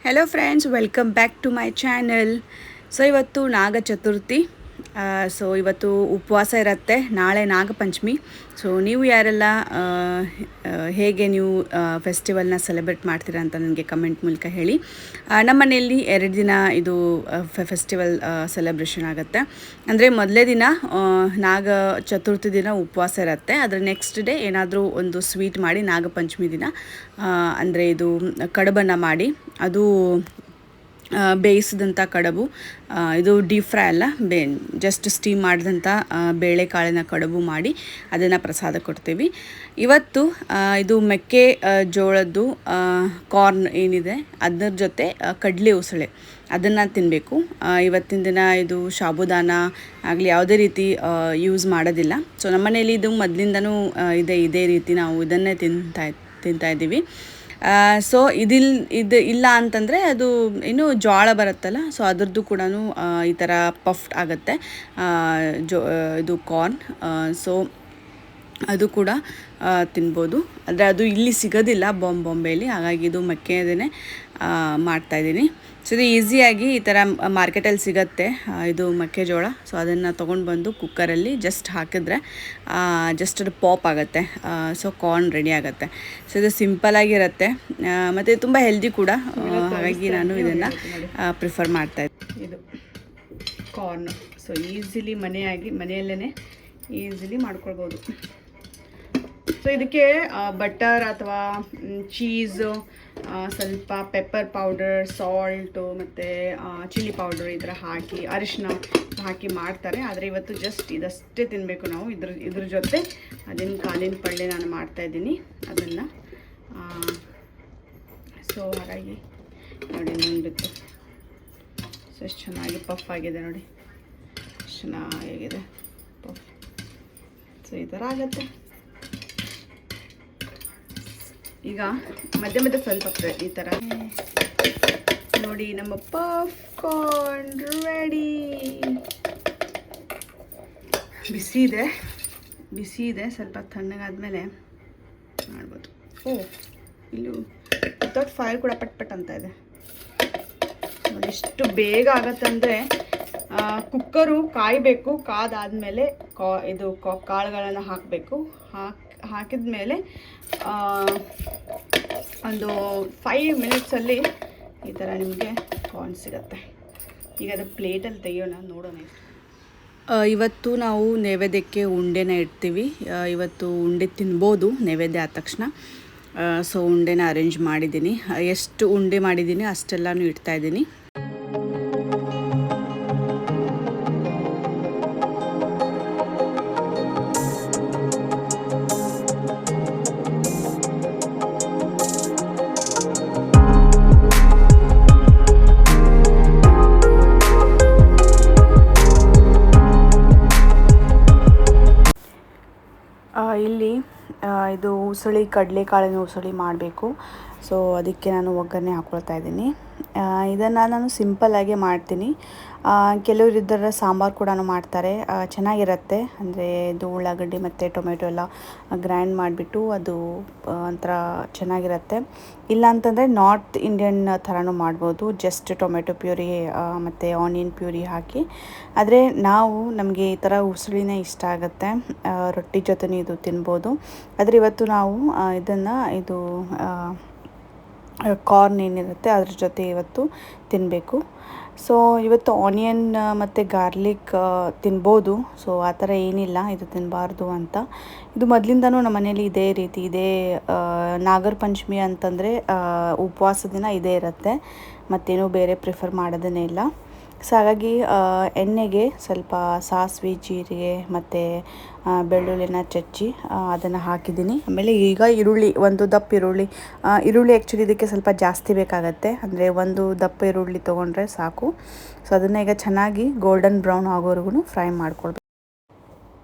Hello friends, welcome back to my channel. So ಇವತ್ತು Naga Chaturthi. So ಇವತ್ತು ಉಪವಾಸ ಇರುತ್ತೆ. ನಾಳೆ ನಾಗಪಂಚಮಿ. ಸೊ ನೀವು ಯಾರೆಲ್ಲ ಹೇಗೆ ನೀವು ಫೆಸ್ಟಿವಲ್ನ ಸೆಲೆಬ್ರೇಟ್ ಮಾಡ್ತೀರಾ ಅಂತ ನನಗೆ ಕಮೆಂಟ್ ಮೂಲಕ ಹೇಳಿ. ನಮ್ಮ ಮನೆಯಲ್ಲಿ 2 ದಿನ ಇದು ಫೆಸ್ಟಿವಲ್ ಸೆಲೆಬ್ರೇಷನ್ ಆಗುತ್ತೆ. ಅಂದರೆ ಮೊದಲೇ ದಿನ ನಾಗ ಚತುರ್ಥಿ ದಿನ ಉಪವಾಸ ಇರುತ್ತೆ. ಅದರ ನೆಕ್ಸ್ಟ್ ಡೇ ಏನಾದರೂ ಒಂದು ಸ್ವೀಟ್ ಮಾಡಿ ನಾಗಪಂಚಮಿ ದಿನ ಅಂದರೆ ಇದು ಕಡುಬನ್ನು ಮಾಡಿ, ಅದು ಬೇಯಿಸಿದಂಥ ಕಡುಬು, ಇದು ಡೀಪ್ ಫ್ರೈ ಅಲ್ಲ, ಜಸ್ಟ್ ಸ್ಟೀಮ್ ಮಾಡಿದಂಥ ಬೇಳೆಕಾಳಿನ ಕಡುಬು ಮಾಡಿ ಅದನ್ನು ಪ್ರಸಾದ ಕೊಡ್ತೀವಿ. ಇವತ್ತು ಇದು ಮೆಕ್ಕೆ ಜೋಳದ್ದು ಕಾರ್ನ್ ಏನಿದೆ ಅದರ ಜೊತೆ ಕಡಲೆ ಉಸಳೆ ಅದನ್ನು ತಿನ್ನಬೇಕು. ಇವತ್ತಿನ ದಿನ ಇದು ಸಾಬುದಾನ ಆಗಲಿ ಯಾವುದೇ ರೀತಿ ಯೂಸ್ ಮಾಡೋದಿಲ್ಲ. ಸೊ ನಮ್ಮ ಮನೇಲಿ ಇದು ಮೊದಲಿಂದನೂ ಇದೇ ರೀತಿ ನಾವು ಇದನ್ನೇ ತಿಂತಾ ಇದ್ದೀವಿ. ಸೊ ಇದು ಇಲ್ಲ ಅಂತಂದರೆ ಅದು ಇನ್ನೂ ಜೋಳ ಬರುತ್ತಲ್ಲ, ಸೊ ಅದರದ್ದು ಕೂಡ ಈ ಥರ ಪಫ್ಡ್ ಆಗುತ್ತೆ ಇದು ಕಾರ್ನ್. ಸೊ ಅದು ಕೂಡ ತಿನ್ಬೋದು. ಆದರೆ ಅದು ಇಲ್ಲಿ ಸಿಗೋದಿಲ್ಲ ಬಾಂಬೆಯಲ್ಲಿ, ಹಾಗಾಗಿ ಇದು ಮೆಕ್ಕೆಯದೇ ಮಾಡ್ತಾಯಿದ್ದೀನಿ. ಸೊ ಇದು ಈಸಿಯಾಗಿ ಈ ಥರ ಮಾರ್ಕೆಟಲ್ಲಿ ಸಿಗುತ್ತೆ ಇದು ಮೆಕ್ಕೆಜೋಳ. ಸೊ ಅದನ್ನು ತೊಗೊಂಡು ಬಂದು ಕುಕ್ಕರಲ್ಲಿ ಜಸ್ಟ್ ಹಾಕಿದ್ರೆ ಜಸ್ಟ್ ಅದು ಪಾಪ್ ಆಗುತ್ತೆ. ಸೊ ಕಾರ್ನ್ ರೆಡಿ ಆಗುತ್ತೆ. ಸೊ ಇದು ಸಿಂಪಲಾಗಿರುತ್ತೆ ಮತ್ತು ತುಂಬ ಹೆಲ್ದಿ ಕೂಡ, ಹಾಗಾಗಿ ನಾನು ಇದನ್ನು ಪ್ರಿಫರ್ ಮಾಡ್ತಾಯಿದ್ದೆ. ಇದು ಕಾರ್ನ್ ಸೊ ಈಸಿಲಿ ಮನೆಯಲ್ಲೇ ಈಸಿಲಿ ಮಾಡ್ಕೊಳ್ಬೋದು. ಸೊ ಇದಕ್ಕೆ ಬಟರ್ ಅಥವಾ ಚೀಸು, ಸ್ವಲ್ಪ ಪೆಪ್ಪರ್ ಪೌಡರ್, ಸಾಲ್ಟು ಮತ್ತು ಚಿಲ್ಲಿ ಪೌಡರ್ ಈ ಥರ ಹಾಕಿ, ಅರಿಶಿನ ಹಾಕಿ ಮಾಡ್ತಾರೆ. ಆದರೆ ಇವತ್ತು ಜಸ್ಟ್ ಇದಷ್ಟೇ ತಿನ್ನಬೇಕು ನಾವು. ಇದ್ರ ಜೊತೆ ಅದೇನು ಕಾಲಿನ ಪಲ್ಯ ನಾನು ಮಾಡ್ತಾಯಿದ್ದೀನಿ ಅದನ್ನು. ಸೊ ಹಾಗಾಗಿ ನೋಡಿ ನೋಡ್ಬಿಟ್ಟು ಸೊ ಎಷ್ಟು ಚೆನ್ನಾಗಿ ಪಫ್ ಆಗಿದೆ ನೋಡಿ, ಎಷ್ಟು ಚೆನ್ನಾಗಿದೆ ಪಫ್. ಸೊ ಈ ಥರ ಆಗುತ್ತೆ. ಈಗ ಮಧ್ಯೆ ಸ್ವಲ್ಪ ಈ ಥರ ನೋಡಿ, ನಮ್ಮ ಪಫ್ ಕಾರ್ನ್ ರೆಡಿ. ಬಿಸಿ ಇದೆ, ಸ್ವಲ್ಪ ತಣ್ಣಗಾದ್ಮೇಲೆ ಮಾಡ್ಬೋದು. ಇಲ್ಲಿ ವಿತೌಟ್ ಫೈರ್ ಕೂಡ ಪಟ್ ಅಂತ ಇದೆ ನೋಡಿ. ಎಷ್ಟು ಬೇಗ ಆಗತ್ತಂದರೆ ಕುಕ್ಕರು ಕಾಯಬೇಕು, ಕಾದಾದಮೇಲೆ ಇದು ಕಾಳುಗಳನ್ನು ಹಾಕಬೇಕು. ಹಾಕಿದ ಮೇಲೆ ಒಂದು 5 ಮಿನಿಟ್ಸಲ್ಲಿ ಈ ಥರ ನಿಮಗೆ ಕಾರ್ನ್ ಸಿಗುತ್ತೆ. ಈಗ ಅದು ಪ್ಲೇಟಲ್ಲಿ ತೆಗಿಯೋಣ, ನೋಡೋಣ. ಇವತ್ತು ನಾವು ನೈವೇದ್ಯಕ್ಕೆ ಉಂಡೆನ ಇಡ್ತೀವಿ. ಇವತ್ತು ಉಂಡೆ ತಿನ್ಬೋದು ನೈವೇದ್ಯ ಆದ ತಕ್ಷಣ. ಸೊ ಉಂಡೆನ ಅರೇಂಜ್ ಮಾಡಿದ್ದೀನಿ. ಎಷ್ಟು ಉಂಡೆ ಮಾಡಿದ್ದೀನಿ ಅಷ್ಟೆಲ್ಲನೂ ಇಡ್ತಾಯಿದ್ದೀನಿ. ಇಲ್ಲಿ ಇದು ಕಡಲೆಕಾಳಿನ ಉಸಳಿ ಮಾಡಬೇಕು. ಸೊ ಅದಕ್ಕೆ ನಾನು ಒಗ್ಗರಣೆ ಹಾಕ್ಕೊಳ್ತಾ ಇದ್ದೀನಿ. ಇದನ್ನು ನಾನು ಸಿಂಪಲ್ಲಾಗಿ ಮಾಡ್ತೀನಿ. ಕೆಲವರು ಇದರ ಸಾಂಬಾರು ಕೂಡ ಮಾಡ್ತಾರೆ, ಚೆನ್ನಾಗಿರುತ್ತೆ. ಅಂದರೆ ಇದು ಉಳ್ಳಾಗಡ್ಡಿ ಮತ್ತು ಟೊಮೆಟೊ ಎಲ್ಲ ಗ್ರೈಂಡ್ ಮಾಡಿಬಿಟ್ಟು ಅದು ಒಂಥರ ಚೆನ್ನಾಗಿರುತ್ತೆ. ಇಲ್ಲ ಅಂತಂದರೆ ನಾರ್ತ್ ಇಂಡಿಯನ್ ಥರನೂ ಮಾಡ್ಬೋದು, ಜಸ್ಟ್ ಟೊಮೆಟೊ ಪ್ಯೂರಿ ಮತ್ತು ಆನಿಯನ್ ಪ್ಯೂರಿ ಹಾಕಿ. ಆದರೆ ನಮಗೆ ಈ ಥರ ಉಸುಳಿನೇ ಇಷ್ಟ ಆಗುತ್ತೆ. ರೊಟ್ಟಿ ಜೊತೆ ಇದು ತಿನ್ಬೋದು. ಆದರೆ ಇವತ್ತು ನಾವು ಇದು ಕಾರ್ನ್ ಏನಿರುತ್ತೆ ಅದ್ರ ಜೊತೆ ಇವತ್ತು ತಿನ್ನಬೇಕು. ಸೊ ಇವತ್ತು ಆನಿಯನ್ ಮತ್ತು ಗಾರ್ಲಿಕ್ ತಿನ್ಬೋದು. ಸೊ ಆ ಥರ ಏನಿಲ್ಲ ಇದು ತಿನ್ನಬಾರ್ದು ಅಂತ. ಇದು ಮೊದಲಿಂದನೂ ನಮ್ಮ ಮನೇಲಿ ಇದೇ ರೀತಿ ಇದೆ. ನಾಗರ ಪಂಚಮಿ ಅಂತಂದರೆ ಉಪವಾಸ ದಿನ ಇದೇ ಇರುತ್ತೆ, ಮತ್ತೇನೂ ಬೇರೆ ಪ್ರಿಫರ್ ಮಾಡೋದೇ ಇಲ್ಲ. ಸೊ ಹಾಗಾಗಿ ಎಣ್ಣೆಗೆ ಸ್ವಲ್ಪ ಸಾಸಿವೆ, ಜೀರಿಗೆ ಮತ್ತು ಬೆಳ್ಳುಳ್ಳಿನ ಚಚ್ಚಿ ಅದನ್ನು ಹಾಕಿದ್ದೀನಿ. ಆಮೇಲೆ ಈಗ ಒಂದು ದಪ್ಪ ಈರುಳ್ಳಿ ಆ್ಯಕ್ಚುಲಿ ಇದಕ್ಕೆ ಸ್ವಲ್ಪ ಜಾಸ್ತಿ ಬೇಕಾಗತ್ತೆ. ಅಂದರೆ ಒಂದು ದಪ್ಪ ಈರುಳ್ಳಿ ತೊಗೊಂಡ್ರೆ ಸಾಕು. ಸೊ ಅದನ್ನು ಈಗ ಚೆನ್ನಾಗಿ ಗೋಲ್ಡನ್ ಬ್ರೌನ್ ಆಗೋವರೆಗೂ ಫ್ರೈ ಮಾಡ್ಕೊಳ್ಬೇಕು.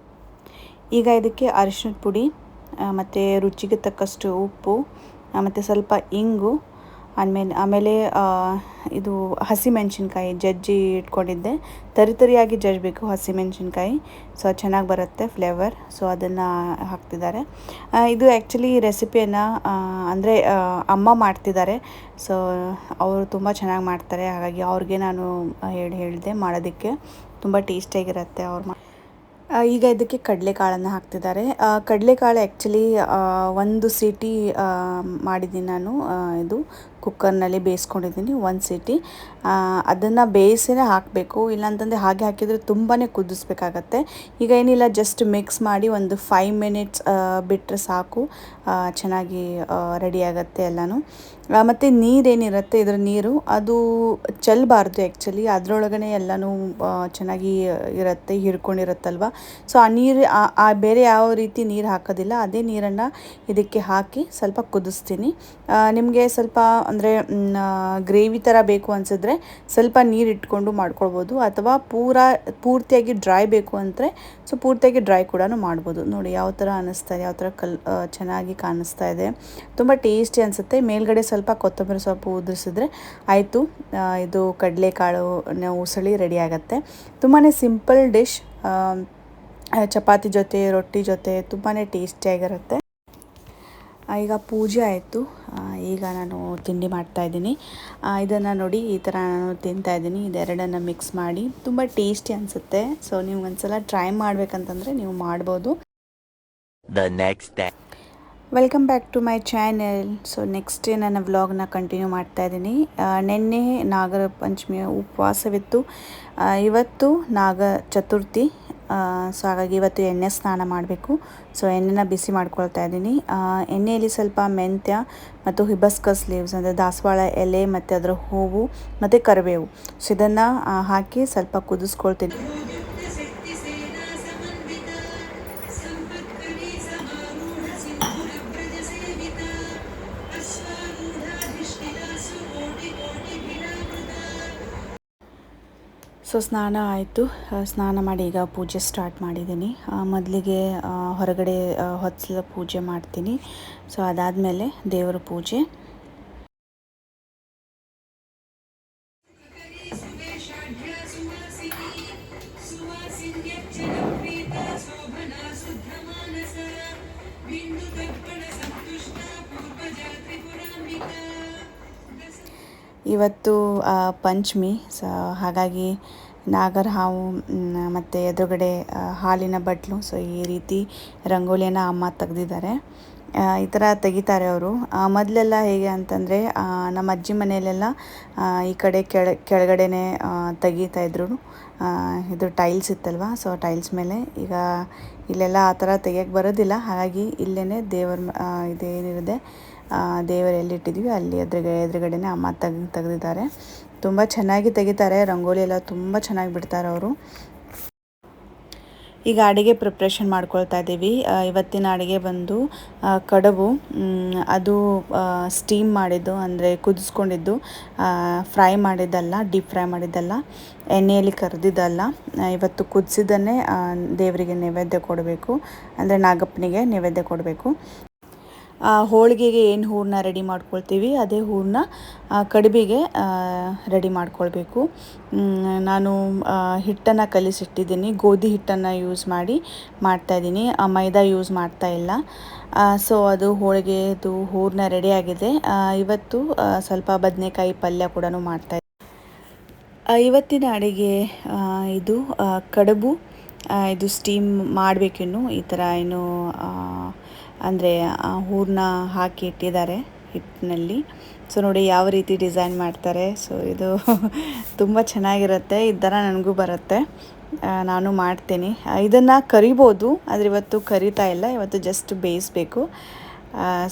ಈಗ ಇದಕ್ಕೆ ಅರಿಶಿಣದ ಪುಡಿ ಮತ್ತು ರುಚಿಗೆ ತಕ್ಕಷ್ಟು ಉಪ್ಪು ಮತ್ತು ಸ್ವಲ್ಪ ಇಂಗು ಆಮೇಲೆ ಇದು ಹಸಿಮೆಣ್ಸಿನ್ಕಾಯಿ ಜಜ್ಜಿ ಇಟ್ಕೊಂಡಿದ್ದೆ. ತರಿಯಾಗಿ ಜಜ್ಜಬೇಕು ಹಸಿಮೆಣ್ಸಿನ್ಕಾಯಿ, ಸೊ ಚೆನ್ನಾಗಿ ಬರುತ್ತೆ ಫ್ಲೇವರ್. ಸೊ ಅದನ್ನು ಹಾಕ್ತಿದ್ದಾರೆ. ಇದು ಆ್ಯಕ್ಚುಲಿ ರೆಸಿಪಿಯನ್ನು ಅಂದರೆ ಅಮ್ಮ ಮಾಡ್ತಿದ್ದಾರೆ. ಸೊ ಅವರು ತುಂಬ ಚೆನ್ನಾಗಿ ಮಾಡ್ತಾರೆ, ಹಾಗಾಗಿ ಅವ್ರಿಗೆ ನಾನು ಹೇಳಿದೆ ಮಾಡೋದಕ್ಕೆ. ತುಂಬ ಟೇಸ್ಟಿಯಾಗಿರುತ್ತೆ ಅವ್ರು ಈಗ ಇದಕ್ಕೆ ಕಡಲೆಕಾಳನ್ನು ಹಾಕ್ತಿದ್ದಾರೆ. ಕಡಲೆಕಾಳು ಆ್ಯಕ್ಚುಲಿ ಒಂದು ಸೀಟಿ ಮಾಡಿದ್ದೀನಿ ನಾನು. ಇದು ಕುಕ್ಕರ್ನಲ್ಲಿ ಬೇಯಿಸ್ಕೊಂಡಿದ್ದೀನಿ 1 ಸೀಟಿ. ಅದನ್ನು ಬೇಯಿಸಿನೇ ಹಾಕಬೇಕು, ಇಲ್ಲಾಂತಂದರೆ ಹಾಗೆ ಹಾಕಿದರೆ ತುಂಬಾ ಕುದಿಸ್ಬೇಕಾಗತ್ತೆ. ಈಗ ಏನಿಲ್ಲ, ಜಸ್ಟ್ ಮಿಕ್ಸ್ ಮಾಡಿ ಒಂದು 5 ಮಿನಿಟ್ಸ್ ಬಿಟ್ಟರೆ ಸಾಕು, ಚೆನ್ನಾಗಿ ರೆಡಿ ಆಗುತ್ತೆ ಎಲ್ಲನೂ. ಮತ್ತು ನೀರೇನಿರುತ್ತೆ, ಇದರ ನೀರು ಅದು ಚೆಲ್ಲಬಾರ್ದು ಆ್ಯಕ್ಚುಲಿ, ಅದರೊಳಗನೆ ಎಲ್ಲನೂ ಚೆನ್ನಾಗಿ ಇರುತ್ತೆ, ಹಿಡ್ಕೊಂಡಿರುತ್ತಲ್ವ. ಸೊ ಆ ನೀರು ಬೇರೆ ಯಾವ ರೀತಿ ನೀರು ಹಾಕೋದಿಲ್ಲ, ಅದೇ ನೀರನ್ನು ಇದಕ್ಕೆ ಹಾಕಿ ಸ್ವಲ್ಪ ಕುದಿಸ್ತೀನಿ. ನಿಮಗೆ ಸ್ವಲ್ಪ ಅಂದರೆ ಗ್ರೇವಿ ಥರ ಬೇಕು ಅನಿಸಿದ್ರೆ ಸ್ವಲ್ಪ ನೀರು ಇಟ್ಕೊಂಡು ಮಾಡ್ಕೊಳ್ಬೋದು, ಅಥವಾ ಪೂರ್ತಿಯಾಗಿ ಡ್ರೈ ಬೇಕು ಅಂದರೆ ಸೊ ಪೂರ್ತಿಯಾಗಿ ಡ್ರೈ ಕೂಡ ಮಾಡ್ಬೋದು. ನೋಡಿ ಯಾವ ಥರ ಅನ್ನಿಸ್ತಾ ಇದೆ, ಯಾವ ಥರ ಚೆನ್ನಾಗಿ ಕಾಣಿಸ್ತಾ ಇದೆ, ತುಂಬ ಟೇಸ್ಟಿ ಅನಿಸುತ್ತೆ. ಮೇಲ್ಗಡೆ ಸ್ವಲ್ಪ ಕೊತ್ತಂಬರಿ ಸೊಪ್ಪು ಉದುರಿಸಿದ್ರೆ ಆಯಿತು, ಇದು ಕಡಲೆಕಾಳು ಉಸಳಿ ರೆಡಿ ಆಗುತ್ತೆ. ತುಂಬಾ ಸಿಂಪಲ್ ಡಿಶ್, ಚಪಾತಿ ಜೊತೆ ರೊಟ್ಟಿ ಜೊತೆ ತುಂಬಾ ಟೇಸ್ಟಿಯಾಗಿರುತ್ತೆ. ಈಗ ಪೂಜೆ ಆಯಿತು, ಈಗ ನಾನು ತಿಂಡಿ ಮಾಡ್ತಾಯಿದ್ದೀನಿ. ಇದನ್ನು ನೋಡಿ ಈ ಥರ ನಾನು ತಿಂತಾಯಿದ್ದೀನಿ. ಇದೆರಡನ್ನು ಮಿಕ್ಸ್ ಮಾಡಿ ತುಂಬ ಟೇಸ್ಟಿ ಅನಿಸುತ್ತೆ. ಸೊ ನೀವು ಒಂದ್ಸಲ ಟ್ರೈ ಮಾಡಬೇಕಂತಂದರೆ ನೀವು ಮಾಡ್ಬೋದು. Welcome back to my channel. So next day ನನ್ನ ವ್ಲಾಗ್ನ ಕಂಟಿನ್ಯೂ ಮಾಡ್ತಾಯಿದ್ದೀನಿ. ನಿನ್ನೆ ನಾಗರ ಪಂಚಮಿಯ ಉಪವಾಸವಿತ್ತು, ಇವತ್ತು ನಾಗ ಚತುರ್ಥಿ. ಸೊ ಹಾಗಾಗಿ ಇವತ್ತು ಎಣ್ಣೆ ಸ್ನಾನ ಮಾಡಬೇಕು. ಸೊ ಎಣ್ಣೆನ ಬಿಸಿ ಮಾಡ್ಕೊಳ್ತಾ ಇದ್ದೀನಿ. ಎಣ್ಣೆಯಲ್ಲಿ ಸ್ವಲ್ಪ ಮೆಂತ್ಯ ಮತ್ತು ಹಿಬಸ್ಕಸ್ ಲೀವ್ಸ್ ಅಂದರೆ ದಾಸವಾಳ ಎಲೆ ಮತ್ತು ಅದರ ಹೂವು ಮತ್ತು ಕರಿಬೇವು, ಸೊ ಇದನ್ನು ಹಾಕಿ ಸ್ವಲ್ಪ ಕುದಿಸ್ಕೊಳ್ತೀನಿ. ಸೊ ಸ್ನಾನ ಆಯಿತು, ಸ್ನಾನ ಮಾಡಿ ಈಗ ಪೂಜೆ ಸ್ಟಾರ್ಟ್ ಮಾಡಿದ್ದೀನಿ. ಮೊದಲಿಗೆ ಹೊರಗಡೆ ಹೊತ್ತಲ ಪೂಜೆ ಮಾಡ್ತೀನಿ. ಸೊ ಅದಾದಮೇಲೆ ದೇವರ ಪೂಜೆ. ಇವತ್ತು ಪಂಚಮಿ, ಸೊ ಹಾಗಾಗಿ ನಾಗರ ಹಾವು ಮತ್ತು ಎದುರುಗಡೆ ಹಾಲಿನ ಬಟ್ಲು, ಸೊ ಈ ರೀತಿ ರಂಗೋಲಿಯನ್ನು ಅಮ್ಮ ತೆಗೆದಿದ್ದಾರೆ. ಈ ಥರ ತೆಗಿತಾರೆ ಅವರು. ಮೊದಲೆಲ್ಲ ಹೇಗೆ ಅಂತಂದರೆ ನಮ್ಮ ಅಜ್ಜಿ ಮನೆಯಲ್ಲೆಲ್ಲ ಈ ಕಡೆ ಕೆಳಗಡೆನೇ ತೆಗಿತಾಯಿದ್ರು. ಇದು ಟೈಲ್ಸ್ ಇತ್ತಲ್ವ, ಸೊ ಟೈಲ್ಸ್ ಮೇಲೆ. ಈಗ ಇಲ್ಲೆಲ್ಲ ಆ ಥರ ತೆಗಿಯೋಕ್ಕೆ ಬರೋದಿಲ್ಲ, ಹಾಗಾಗಿ ಇಲ್ಲೇ ದೇವರ ಇದೇನಿದೆ ದೇವರು ಎಲ್ಲಿಟ್ಟಿದ್ವಿ ಅಲ್ಲಿ ಎದುರುಗಡೆನೇ ಅಮ್ಮ ತೆಗೆದಿದ್ದಾರೆ. ತುಂಬ ಚೆನ್ನಾಗಿ ತೆಗಿತಾರೆ, ರಂಗೋಲಿ ಎಲ್ಲ ತುಂಬ ಚೆನ್ನಾಗಿ ಬಿಡ್ತಾರೆ ಅವರು. ಈಗ ಅಡುಗೆ ಪ್ರಿಪ್ರೇಷನ್ ಮಾಡ್ಕೊಳ್ತಾ ಇದ್ದೀವಿ. ಇವತ್ತಿನ ಅಡುಗೆ ಬಂದು ಕಡುಬು. ಅದು ಸ್ಟೀಮ್ ಮಾಡಿದ್ದು ಅಂದರೆ ಕುದಿಸ್ಕೊಂಡಿದ್ದು, ಫ್ರೈ ಮಾಡಿದ್ದಲ್ಲ, ಡೀಪ್ ಫ್ರೈ ಮಾಡಿದ್ದಲ್ಲ, ಎಣ್ಣೆಯಲ್ಲಿ ಕರೆದಿದ್ದಲ್ಲ. ಇವತ್ತು ಕುದಿಸಿದ್ದನ್ನೇ ದೇವರಿಗೆ ನೈವೇದ್ಯ ಕೊಡಬೇಕು, ಅಂದರೆ ನಾಗಪ್ಪನಿಗೆ ನೈವೇದ್ಯ ಕೊಡಬೇಕು. ಹೋಳಿಗೆಗೆ ಏನು ಹೂರಣ ರೆಡಿ ಮಾಡ್ಕೊಳ್ತೀವಿ ಅದೇ ಹೂರಣ ಕಡುಬಿಗೆ ರೆಡಿ ಮಾಡ್ಕೊಳ್ಬೇಕು. ನಾನು ಹಿಟ್ಟನ್ನು ಕಲಿಸಿಟ್ಟಿದ್ದೀನಿ, ಗೋಧಿ ಹಿಟ್ಟನ್ನು ಯೂಸ್ ಮಾಡಿ ಮಾಡ್ತಾಯಿದ್ದೀನಿ, ಮೈದಾ ಯೂಸ್ ಮಾಡ್ತಾ ಇಲ್ಲ. ಸೊ ಅದು ಹೋಳಿಗೆದು ಹೂರಣ ರೆಡಿಯಾಗಿದೆ. ಇವತ್ತು ಸ್ವಲ್ಪ ಬದನೆಕಾಯಿ ಪಲ್ಯ ಕೂಡ ಮಾಡ್ತಾಯಿದ್ದೀನಿ. ಇವತ್ತಿನ ಅಡುಗೆ ಇದು ಕಡುಬು. ಇದು ಸ್ಟೀಮ್ ಮಾಡಬೇಕಿನ್ನು, ಈ ಥರ ಏನು ಅಂದರೆ ಹೂರಣ ಹಾಕಿ ಇಟ್ಟಿದ್ದಾರೆ ಹಿಟ್ಟಿನಲ್ಲಿ. ಸೊ ನೋಡಿ ಯಾವ ರೀತಿ ಡಿಸೈನ್ ಮಾಡ್ತಾರೆ. ಸೊ ಇದು ತುಂಬ ಚೆನ್ನಾಗಿರುತ್ತೆ, ಈ ಥರ ನನಗೂ ಬರುತ್ತೆ, ನಾನು ಮಾಡ್ತೀನಿ. ಇದನ್ನು ಕರಿಬೋದು, ಆದರೆ ಇವತ್ತು ಕರಿತಾ ಇಲ್ಲ, ಇವತ್ತು ಜಸ್ಟ್ ಬೇಯಿಸಬೇಕು.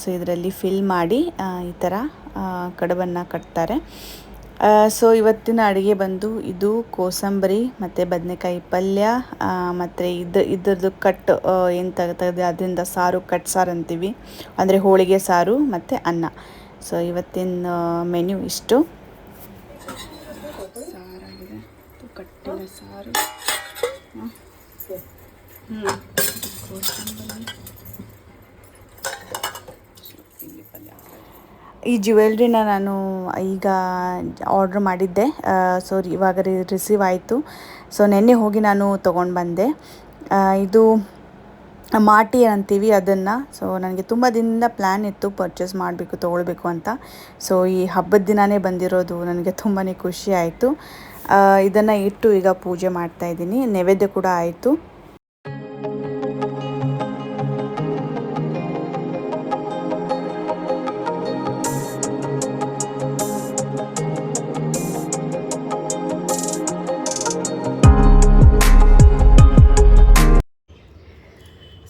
ಸೊ ಇದರಲ್ಲಿ ಫಿಲ್ ಮಾಡಿ ಈ ಥರ ಕಡುಬನ್ನು ಕಟ್ತಾರೆ. ಸೊ ಇವತ್ತಿನ ಅಡುಗೆ ಬಂದು ಇದು ಕೋಸಂಬರಿ ಮತ್ತು ಬದನೆಕಾಯಿ ಪಲ್ಯ, ಮತ್ತು ಇದ್ರದ್ದು ಕಟ್ ಏನು ತೆಗೆದು ಅದರಿಂದ ಸಾರು, ಕಟ್ ಸಾರು ಅಂತೀವಿ, ಅಂದರೆ ಹೋಳಿಗೆ ಸಾರು ಮತ್ತು ಅನ್ನ. ಸೊ ಇವತ್ತಿನ ಮೆನ್ಯೂ ಇಷ್ಟು. ಸಾರಾಗಿದೆ, ಕಟ್ಟಿನ ಸಾರು, ಕೋಸಂಬರಿ, ಇಲ್ಲಿ ಪಲ್ಯ. ಈ ಜ್ಯುವೆಲ್ರಿನ ನಾನು ಈಗ ಆರ್ಡ್ರ್ ಮಾಡಿದ್ದೆ. ಸೊ ಇವಾಗ ರಿಸೀವ್ ಆಯಿತು. ಸೊ ನೆನ್ನೆ ಹೋಗಿ ನಾನು ತೊಗೊಂಡು ಬಂದೆ. ಇದು ಮಾಟಿ ಅಂತೀವಿ ಅದನ್ನು. ಸೊ ನನಗೆ ತುಂಬ ದಿನದಿಂದ ಪ್ಲ್ಯಾನ್ ಇತ್ತು ಪರ್ಚೇಸ್ ಮಾಡಬೇಕು, ತೊಗೊಳ್ಬೇಕು ಅಂತ. ಸೊ ಈ ಹಬ್ಬದ ದಿನವೇ ಬಂದಿರೋದು ನನಗೆ ತುಂಬಾ ಖುಷಿ ಆಯಿತು. ಇದನ್ನು ಇಟ್ಟು ಈಗ ಪೂಜೆ ಮಾಡ್ತಾಯಿದ್ದೀನಿ. ನೈವೇದ್ಯ ಕೂಡ ಆಯಿತು.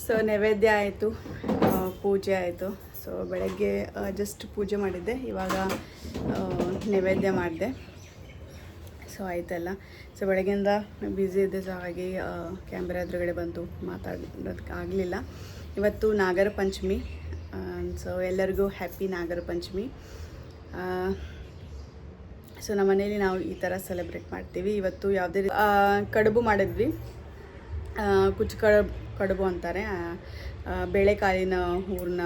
ಸೊ ನೈವೇದ್ಯ ಆಯಿತು, ಪೂಜೆ ಆಯಿತು. ಸೊ ಬೆಳಗ್ಗೆ ಜಸ್ಟ್ ಪೂಜೆ ಮಾಡಿದ್ದೆ, ಇವಾಗ ನೈವೇದ್ಯ ಮಾಡಿದೆ. ಸೊ ಆಯಿತಲ್ಲ. ಸೊ ಬೆಳಗ್ಗೆಯಿಂದ ಬ್ಯುಸಿ ಇದ್ದೆ, ಸೊ ಹಾಗೆ ಕ್ಯಾಮ್ರಾ ಎದುರುಗಡೆ ಬಂದು ಮಾತಾಡೋದಕ್ಕೆ ಆಗಲಿಲ್ಲ. ಇವತ್ತು ನಾಗರ ಪಂಚಮಿ. ಸೊ ಎಲ್ಲರಿಗೂ ಹ್ಯಾಪಿ ನಾಗರ ಪಂಚಮಿ. ಸೊ ನಮ್ಮ ಮನೇಲಿ ನಾವು ಈ ಥರ ಸೆಲೆಬ್ರೇಟ್ ಮಾಡ್ತೀವಿ. ಇವತ್ತು ಯಾವುದೇ ಕಡುಬು ಮಾಡಿದ್ವಿ. ಕುಚ್ಚು ಕಡುಬು ಅಂತಾರೆ. ಬೇಳೆಕಾಳಿನ ಹೂರಣ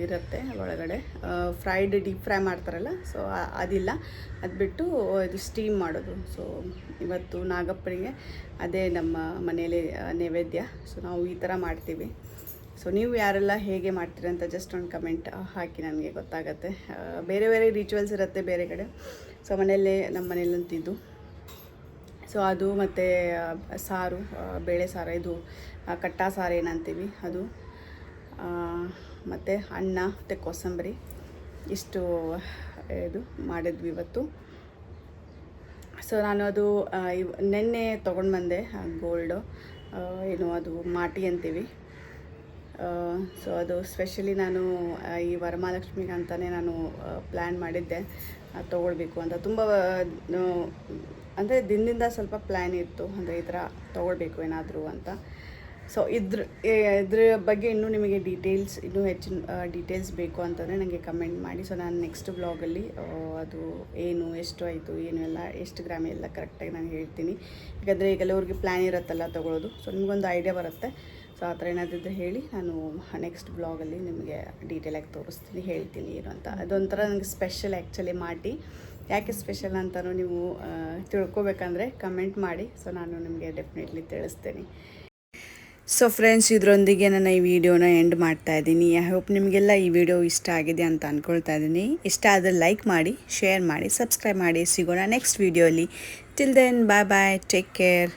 ಇರುತ್ತೆ ಒಳಗಡೆ, ಡೀಪ್ ಫ್ರೈ ಮಾಡ್ತಾರಲ್ಲ, ಸೊ ಅದಿಲ್ಲ, ಅದು ಬಿಟ್ಟು ಇದು ಸ್ಟೀಮ್ ಮಾಡೋದು. ಸೊ ಇವತ್ತು ನಾಗಪ್ಪನಿಗೆ ಅದೇ ನಮ್ಮ ಮನೆಯಲ್ಲಿ ನೈವೇದ್ಯ. ಸೊ ನಾವು ಈ ಥರ ಮಾಡ್ತೀವಿ. ಸೊ ನೀವು ಯಾರೆಲ್ಲ ಹೇಗೆ ಮಾಡ್ತೀರಿ ಅಂತ ಜಸ್ಟ್ ಒಂದು ಕಮೆಂಟ್ ಹಾಕಿ, ನನಗೆ ಗೊತ್ತಾಗತ್ತೆ. ಬೇರೆ ಬೇರೆ ರಿಚುವಲ್ಸ್ ಇರುತ್ತೆ ಬೇರೆ ಕಡೆ. ಸೊ ಮನೆಯಲ್ಲೇ ನಮ್ಮ ಮನೇಲಂತಿದ್ದು. ಸೊ ಅದು ಮತ್ತು ಸಾರು, ಬೇಳೆ ಸಾರು, ಇದು ಕಟ್ಟ ಸಾರು ಏನಂತೀವಿ ಅದು, ಮತ್ತು ಅನ್ನ ಮತ್ತು ಕೋಸಂಬರಿ, ಇಷ್ಟು ಇದು ಮಾಡಿದ್ವಿ ಇವತ್ತು. ಸೊ ನಾನು ಅದು ನೆನ್ನೆ ತೊಗೊಂಡು ಬಂದೆ, ಗೋಲ್ಡು ಏನು ಅದು ಮಾಟಿ ಅಂತೀವಿ. ಸೊ ಅದು ಸ್ಪೆಷಲಿ ನಾನು ಈ ವರಮಹಾಲಕ್ಷ್ಮಿಗೆ ಅಂತಲೇ ನಾನು ಪ್ಲ್ಯಾನ್ ಮಾಡಿದ್ದೆ ತೊಗೊಳ್ಬೇಕು ಅಂತ. ತುಂಬ ಅಂದರೆ ದಿನದಿಂದ ಸ್ವಲ್ಪ ಪ್ಲ್ಯಾನ್ ಇತ್ತು, ಅಂದರೆ ಈ ಥರ ತೊಗೊಳ್ಬೇಕು ಏನಾದರೂ ಅಂತ. ಸೊ ಇದ್ರ ಬಗ್ಗೆ ಇನ್ನೂ ನಿಮಗೆ ಇನ್ನೂ ಹೆಚ್ಚಿನ ಡೀಟೇಲ್ಸ್ ಬೇಕು ಅಂತಂದರೆ ನನಗೆ ಕಮೆಂಟ್ ಮಾಡಿ. ಸೊ ನಾನು ನೆಕ್ಸ್ಟ್ ಬ್ಲಾಗಲ್ಲಿ ಅದು ಏನು, ಎಷ್ಟು ಆಯಿತು, ಏನು ಎಲ್ಲ, ಎಷ್ಟು ಗ್ರಾಮ್ ಎಲ್ಲ ಕರೆಕ್ಟಾಗಿ ನಾನು ಹೇಳ್ತೀನಿ. ಯಾಕಂದರೆ ಈಗ ಕೆಲವ್ರಿಗೆ ಪ್ಲ್ಯಾನ್ ಇರುತ್ತಲ್ಲ ತೊಗೊಳ್ಳೋದು. ಸೊ ನಿಮಗೊಂದು ಐಡಿಯಾ ಬರುತ್ತೆ. ಸೊ ಆ ಥರ ಏನಾದಿದ್ದರೆ ಹೇಳಿ, ನಾನು ನೆಕ್ಸ್ಟ್ ಬ್ಲಾಗಲ್ಲಿ ನಿಮಗೆ ಡೀಟೇಲಾಗಿ ತೋರಿಸ್ತೀನಿ, ಹೇಳ್ತೀನಿ ಏನು ಅಂತ. ಅದೊಂಥರ ನನಗೆ ಸ್ಪೆಷಲ್ ಆ್ಯಕ್ಚುಲಿ ಮಾಟಿ. ಯಾಕೆ ಸ್ಪೆಷಲ್ ಅಂತಲೂ ನೀವು ತಿಳ್ಕೊಬೇಕಂದ್ರೆ ಕಮೆಂಟ್ ಮಾಡಿ. ಸೊ ನಾನು ನಿಮಗೆ ಡೆಫಿನೆಟ್ಲಿ ತಿಳಿಸ್ತೀನಿ. ಸೊ ಫ್ರೆಂಡ್ಸ್, ಇದರೊಂದಿಗೆ ನನ್ನ ಈ ವಿಡಿಯೋನ ಎಂಡ್ ಮಾಡ್ತಾ ಇದ್ದೀನಿ. ಐ ಹೋಪ್ ನಿಮಗೆಲ್ಲ ಈ ವಿಡಿಯೋ ಇಷ್ಟ ಆಗಿದೆ ಅಂತ ಅಂದ್ಕೊಳ್ತಾ ಇದ್ದೀನಿ. ಇಷ್ಟ ಆದರೆ ಲೈಕ್ ಮಾಡಿ, ಶೇರ್ ಮಾಡಿ, ಸಬ್ಸ್ಕ್ರೈಬ್ ಮಾಡಿ. ಸಿಗೋಣ ನೆಕ್ಸ್ಟ್ ವಿಡಿಯೋಲಿ. ಟಿಲ್ ದೆನ್, ಬಾಯ್ ಬಾಯ್, ಟೇಕ್ ಕೇರ್.